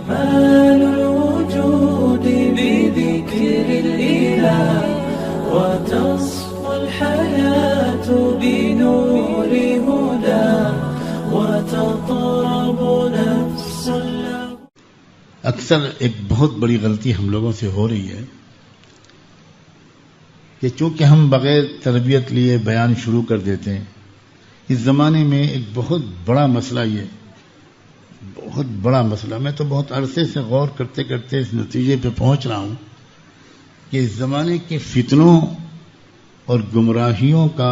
كمال الوجود بذكر الإله وتصفو الحياة بنور هدى وتطرب نفس له. اکثر ایک بہت بڑی غلطی ہم لوگوں سے ہو رہی ہے کہ چونکہ ہم بغیر تربیت لیے بیان شروع کر دیتے ہیں. اس زمانے میں ایک بہت بڑا مسئلہ یہ بہت بڑا مسئلہ میں تو بہت عرصے سے غور کرتے کرتے اس نتیجے پہ پہنچ رہا ہوں کہ اس زمانے کے فتنوں اور گمراہیوں کا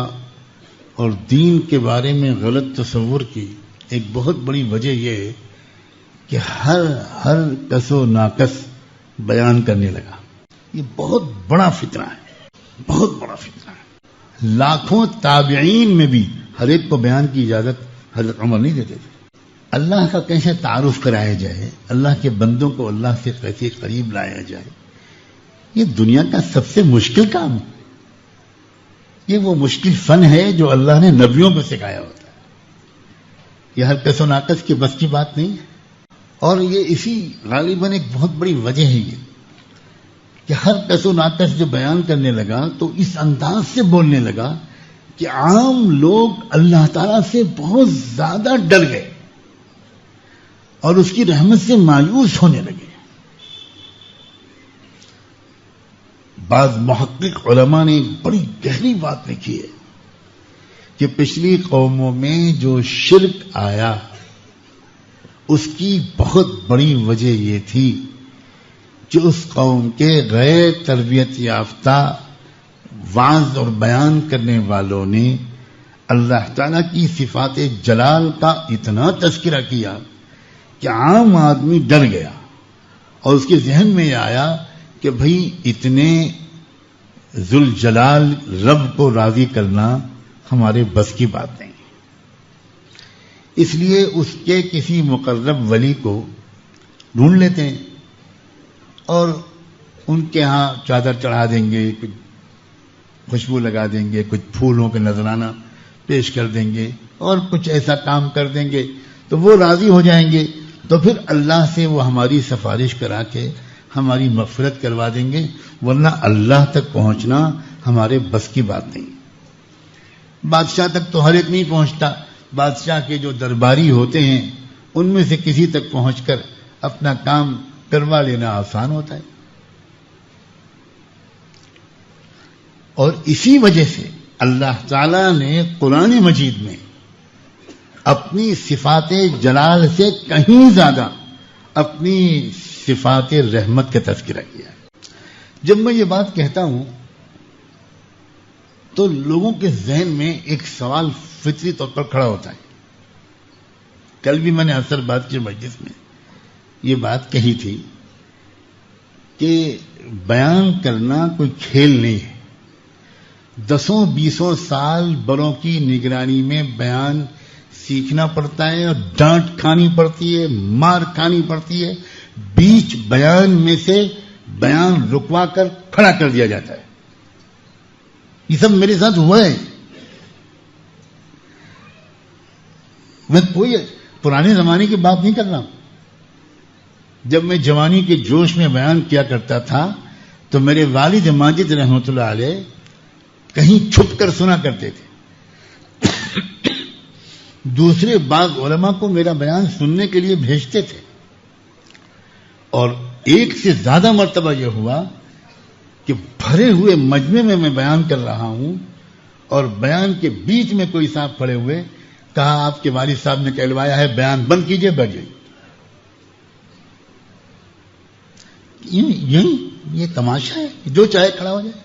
اور دین کے بارے میں غلط تصور کی ایک بہت بڑی وجہ یہ ہے کہ ہر کس و ناقص بیان کرنے لگا. یہ بہت بڑا فتنہ ہے، بہت بڑا فتنہ ہے. لاکھوں تابعین میں بھی ہر ایک کو بیان کی اجازت حضرت عمر نہیں دیتے تھے. اللہ کا کیسے تعارف کرایا جائے، اللہ کے بندوں کو اللہ سے کیسے قریب لایا جائے، یہ دنیا کا سب سے مشکل کام ہے. یہ وہ مشکل فن ہے جو اللہ نے نبیوں کو سکھایا ہوتا ہے. یہ ہر کس و ناقص کی بس کی بات نہیں ہے. اور یہ اسی غالباً ایک بہت بڑی وجہ ہے یہ کہ ہر کس و ناقص جو بیان کرنے لگا تو اس انداز سے بولنے لگا کہ عام لوگ اللہ تعالیٰ سے بہت زیادہ ڈر گئے اور اس کی رحمت سے مایوس ہونے لگے. بعض محقق علماء نے ایک بڑی گہری بات لکھی ہے کہ پچھلی قوموں میں جو شرک آیا اس کی بہت بڑی وجہ یہ تھی کہ اس قوم کے غیر تربیت یافتہ وعظ اور بیان کرنے والوں نے اللہ تعالیٰ کی صفات جلال کا اتنا تذکرہ کیا کہ عام آدمی ڈر گیا اور اس کے ذہن میں یہ آیا کہ بھئی اتنے ذوالجلال رب کو راضی کرنا ہمارے بس کی بات نہیں. اس لیے اس کے کسی مقرب ولی کو ڈھونڈ لیتے ہیں اور ان کے ہاں چادر چڑھا دیں گے، کچھ خوشبو لگا دیں گے، کچھ پھولوں کے نذرانہ پیش کر دیں گے اور کچھ ایسا کام کر دیں گے تو وہ راضی ہو جائیں گے. تو پھر اللہ سے وہ ہماری سفارش کرا کے ہماری مغفرت کروا دیں گے، ورنہ اللہ تک پہنچنا ہمارے بس کی بات نہیں. بادشاہ تک تو ہر ایک نہیں پہنچتا. بادشاہ کے جو درباری ہوتے ہیں ان میں سے کسی تک پہنچ کر اپنا کام کروا لینا آسان ہوتا ہے. اور اسی وجہ سے اللہ تعالی نے قرآن مجید میں اپنی صفات جلال سے کہیں زیادہ اپنی صفات رحمت کا تذکرہ کیا. جب میں یہ بات کہتا ہوں تو لوگوں کے ذہن میں ایک سوال فطری طور پر کھڑا ہوتا ہے. کل بھی میں نے عصر بعد کی مجلس میں یہ بات کہی تھی کہ بیان کرنا کوئی کھیل نہیں ہے. 10-20 سال بڑوں کی نگرانی میں بیان سیکھنا پڑتا ہے اور ڈانٹ کھانی پڑتی ہے، مار کھانی پڑتی ہے. بیچ بیان میں سے بیان رکوا کر کھڑا کر دیا جاتا ہے. یہ سب میرے ساتھ ہوا ہے. میں کوئی پرانے زمانے کی بات نہیں کر رہا ہوں. جب میں جوانی کے جوش میں بیان کیا کرتا تھا تو میرے والد ماجد رحمۃ اللہ علیہ کہیں چھپ کر سنا کرتے تھے. دوسرے بعض علماء کو میرا بیان سننے کے لیے بھیجتے تھے. اور ایک سے زیادہ مرتبہ یہ ہوا کہ بھرے ہوئے مجمع میں میں بیان کر رہا ہوں اور بیان کے بیچ میں کوئی صاحب کھڑے ہوئے، کہا آپ کے والد صاحب نے کہلوایا ہے بیان بند کیجئے، بیٹھ جائیے. یہ تماشا ہے، جو چاہے کھڑا ہو جائے.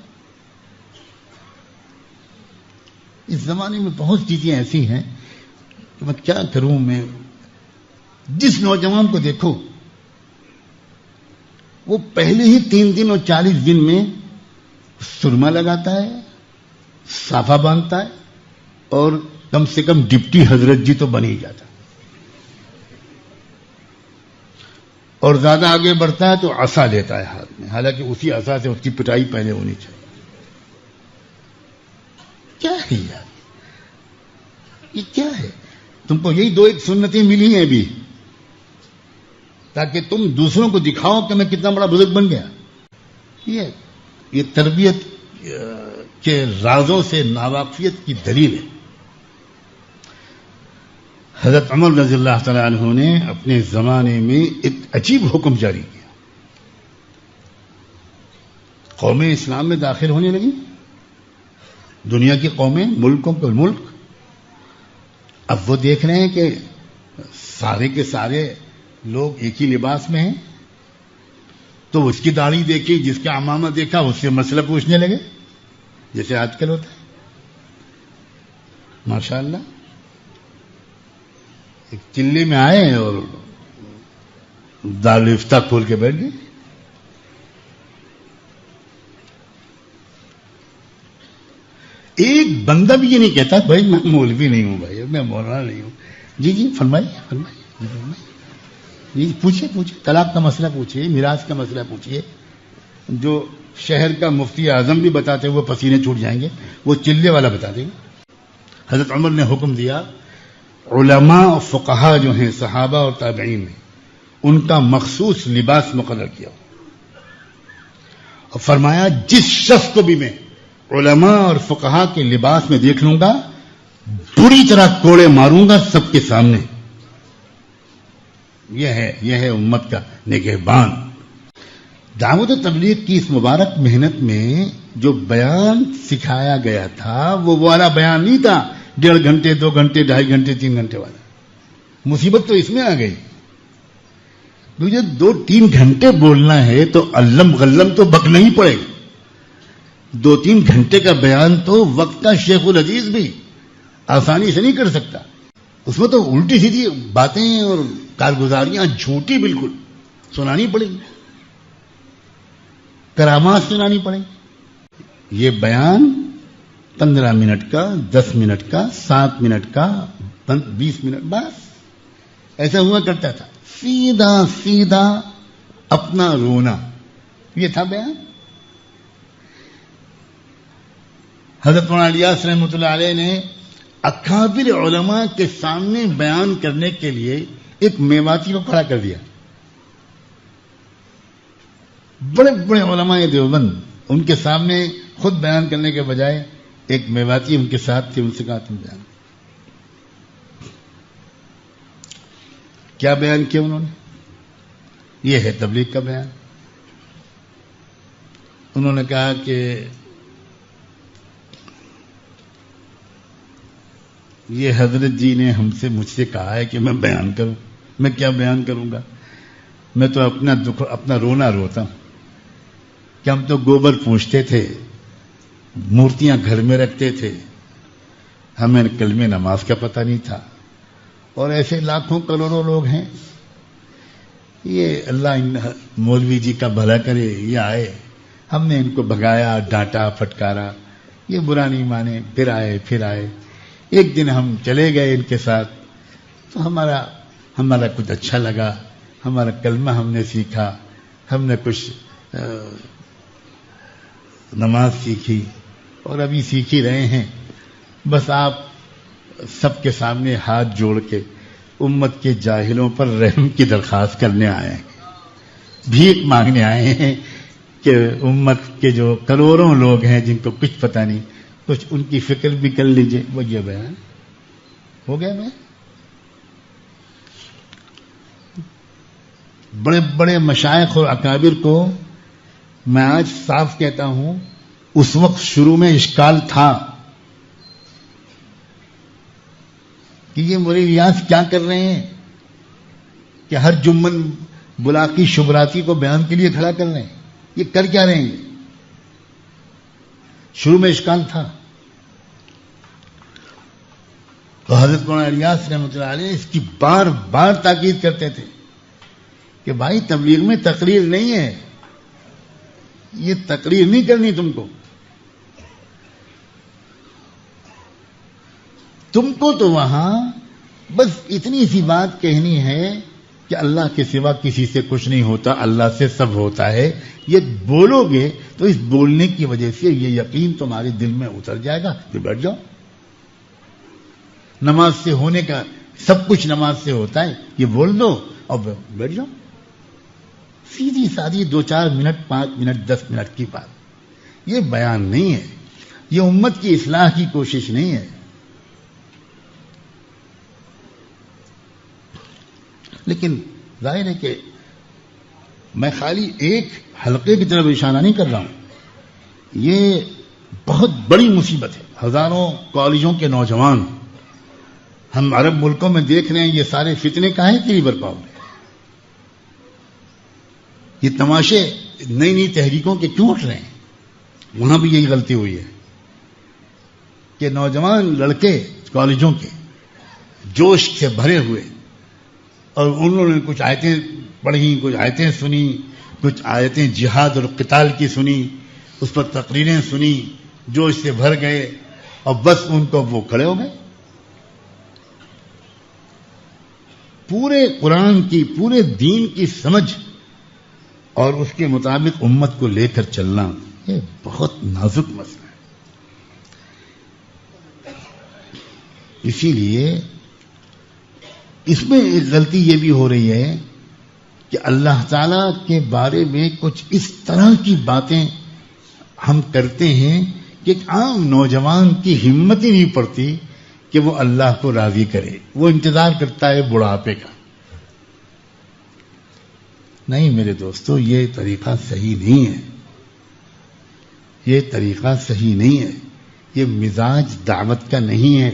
اس زمانے میں بہت چیزیں ایسی ہیں کہ میں کیا کروں. میں جس نوجوان کو دیکھو وہ پہلے ہی 3 دن اور 40 دن میں سرما لگاتا ہے، صافہ باندھتا ہے اور کم سے کم ڈپٹی حضرت جی تو بن ہی جاتا. اور زیادہ آگے بڑھتا ہے تو عصا لیتا ہے ہاتھ میں، حالانکہ اسی عصا سے اس کی پٹائی پہلے ہونی چاہیے. کیا ہے یار، یہ کیا ہے؟ تم کو یہی 2-1 سنتیں ملی ہیں ابھی. تاکہ تم دوسروں کو دکھاؤ کہ میں کتنا بڑا بزرگ بن گیا. یہ تربیت کے رازوں سے ناواقفیت کی دلیل ہے. حضرت عمر رضی اللہ تعالی عنہ نے اپنے زمانے میں ایک عجیب حکم جاری کیا. قومیں اسلام میں داخل ہونے لگی، دنیا کی قومیں، ملکوں کے ملک. اب وہ دیکھ رہے ہیں کہ سارے کے سارے لوگ ایک ہی لباس میں ہیں، تو اس کی داڑھی دیکھی، جس کا عمامہ دیکھا، اس سے مسئلہ پوچھنے لگے، جیسے آج کل ہوتا ہے. ماشاء اللہ، ایک چلے میں آئے اور دارالفتہ کھول کے بیٹھ گئے. ایک بندہ بھی یہ نہیں کہتا بھائی میں مولوی نہیں ہوں، بھائی میں مولانا نہیں ہوں. جی فرمائیے جی پوچھیے طلاق کا مسئلہ پوچھیے، میراث کا مسئلہ پوچھیے. جو شہر کا مفتی اعظم بھی بتاتے ہوئے پسینے چھوٹ جائیں گے، وہ چلے والا بتا دیں گے. حضرت عمر نے حکم دیا، علماء اور فقہا جو ہیں صحابہ اور تابعین میں، ان کا مخصوص لباس مقرر کیا اور فرمایا جس شخص کو بھی میں علماء اور فقہا کے لباس میں دیکھ لوں گا بری طرح کوڑے ماروں گا سب کے سامنے. یہ ہے امت کا نگہبان. دعوت و تبلیغ کی اس مبارک محنت میں جو بیان سکھایا گیا تھا وہ والا بیان نہیں تھا 1.5 گھنٹے 2 گھنٹے 2.5 گھنٹے 3 گھنٹے والا. مصیبت تو اس میں آ گئی. مجھے 2-3 گھنٹے بولنا ہے تو علم غلم تو بکنا ہی پڑے گا. 2-3 گھنٹے کا بیان تو وقت کا شیخ الحدیث بھی آسانی سے نہیں کر سکتا. اس میں تو الٹی سیدھی باتیں اور کارگزاریاں جھوٹی بالکل سنانی پڑیں گی، کرامات سنانی پڑیں گی. یہ بیان 15 منٹ کا، 10 منٹ کا، 7 منٹ کا، 20 منٹ، بس ایسا ہوا کرتا تھا. سیدھا اپنا رونا، یہ تھا بیان. حضرت مولانا الیاس رحمۃ اللہ علیہ نے اکابر علماء کے سامنے بیان کرنے کے لیے ایک میواتی کو کھڑا کر دیا. بڑے بڑے علماء دیوبند ان کے سامنے خود بیان کرنے کے بجائے ایک میواتی ان کے ساتھ تھے، ان سے کہا تم بیان. کیا بیان کیا انہوں نے؟ یہ ہے تبلیغ کا بیان. انہوں نے کہا کہ یہ حضرت جی نے مجھ سے کہا ہے کہ میں بیان کروں. میں کیا بیان کروں گا؟ میں تو اپنا دکھ، اپنا رونا روتا ہوں کہ ہم تو گوبر پوچھتے تھے، مورتیاں گھر میں رکھتے تھے، ہمیں کلمہ نماز کا پتہ نہیں تھا. اور ایسے لاکھوں کروڑوں لوگ ہیں. یہ اللہ مولوی جی کا بھلا کرے، یہ آئے، ہم نے ان کو بھگایا، ڈانٹا، پھٹکارا، یہ برا نہیں مانے، پھر آئے. ایک دن ہم چلے گئے ان کے ساتھ تو ہمارا کچھ اچھا لگا، ہمارا کلمہ ہم نے سیکھا، ہم نے کچھ نماز سیکھی اور ابھی سیکھ ہی رہے ہیں. بس آپ سب کے سامنے ہاتھ جوڑ کے امت کے جاہلوں پر رحم کی درخواست کرنے آئے ہیں، بھیک مانگنے آئے ہیں کہ امت کے جو کروڑوں لوگ ہیں جن کو کچھ پتہ نہیں، کچھ ان کی فکر بھی کر لیجئے. وہ یہ بیان ہو گیا. میں بڑے بڑے مشائخ اور اکابر کو میں آج صاف کہتا ہوں، اس وقت شروع میں اشکال تھا کہ یہ مولوی ریاض کیا کر رہے ہیں کہ ہر جمن بلاکی شبراتی کو بیان کے لیے کھڑا کر رہے ہیں، یہ کر کیا رہے ہیں؟ شروع میں اشکال تھا. تو حضرت مولانا الیاس رحمۃ اللہ علیہ اس کی بار بار تاکید کرتے تھے کہ بھائی تبلیغ میں تقریر نہیں ہے، یہ تقریر نہیں کرنی تم کو تو وہاں بس اتنی سی بات کہنی ہے کہ اللہ کے سوا کسی سے کچھ نہیں ہوتا، اللہ سے سب ہوتا ہے. یہ بولو گے تو اس بولنے کی وجہ سے یہ یقین تمہارے دل میں اتر جائے گا، پھر بیٹھ جاؤ. نماز سے ہونے کا سب کچھ نماز سے ہوتا ہے، یہ بول دو اور بیٹھ جاؤ. سیدھی سادھی 2-4 منٹ 5 منٹ 10 منٹ کی بات. یہ بیان نہیں ہے, یہ امت کی اصلاح کی کوشش نہیں ہے. لیکن ظاہر ہے کہ میں خالی ایک حلقے کی طرف اشارہ نہیں کر رہا ہوں. یہ بہت بڑی مصیبت ہے. ہزاروں کالجوں کے نوجوان ہم عرب ملکوں میں دیکھ رہے ہیں, یہ سارے فتنے کاہیں کے لیے برپا ہو رہے ہیں. یہ تماشے نئی نئی تحریکوں کے کیوں اٹھ رہے ہیں؟ وہاں بھی یہی غلطی ہوئی ہے کہ نوجوان لڑکے کالجوں کے جوش سے بھرے ہوئے, اور انہوں نے کچھ آیتیں پڑھی, کچھ آیتیں سنی, کچھ آیتیں جہاد اور قتال کی سنی, اس پر تقریریں سنی, جوش سے بھر گئے, اور بس ان کو وہ کھڑے ہو گئے. پورے قرآن کی, پورے دین کی سمجھ اور اس کے مطابق امت کو لے کر چلنا یہ بہت نازک مسئلہ ہے. اسی لیے اس میں ایک غلطی یہ بھی ہو رہی ہے کہ اللہ تعالی کے بارے میں کچھ اس طرح کی باتیں ہم کرتے ہیں کہ ایک عام نوجوان کی ہمت ہی نہیں پڑتی کہ وہ اللہ کو راضی کرے. وہ انتظار کرتا ہے بڑھاپے کا. نہیں میرے دوستو, یہ طریقہ صحیح نہیں ہے. یہ طریقہ صحیح نہیں ہے. یہ مزاج دعوت کا نہیں ہے.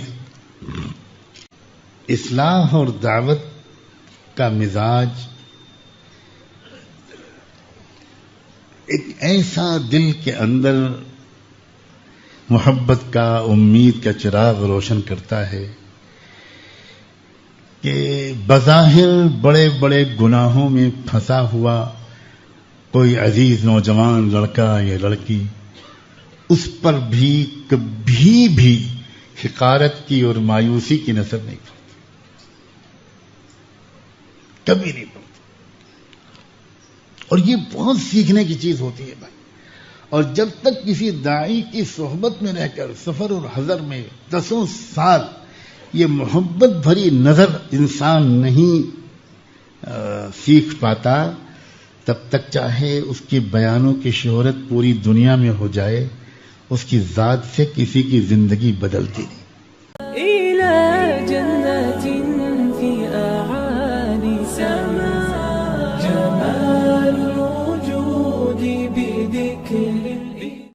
اصلاح اور دعوت کا مزاج ایک ایسا دل کے اندر محبت کا, امید کا چراغ روشن کرتا ہے کہ بظاہر بڑے بڑے گناہوں میں پھنسا ہوا کوئی عزیز نوجوان لڑکا یا لڑکی, اس پر بھی کبھی بھی حقارت کی اور مایوسی کی نظر نہیں پڑتی, کبھی نہیں پڑتی. اور یہ بہت سیکھنے کی چیز ہوتی ہے بھائی. اور جب تک کسی داعی کی صحبت میں رہ کر سفر اور حضر میں 10 سال یہ محبت بھری نظر انسان نہیں سیکھ پاتا, تب تک چاہے اس کے بیانوں کی شہرت پوری دنیا میں ہو جائے, اس کی ذات سے کسی کی زندگی بدلتی نہیں.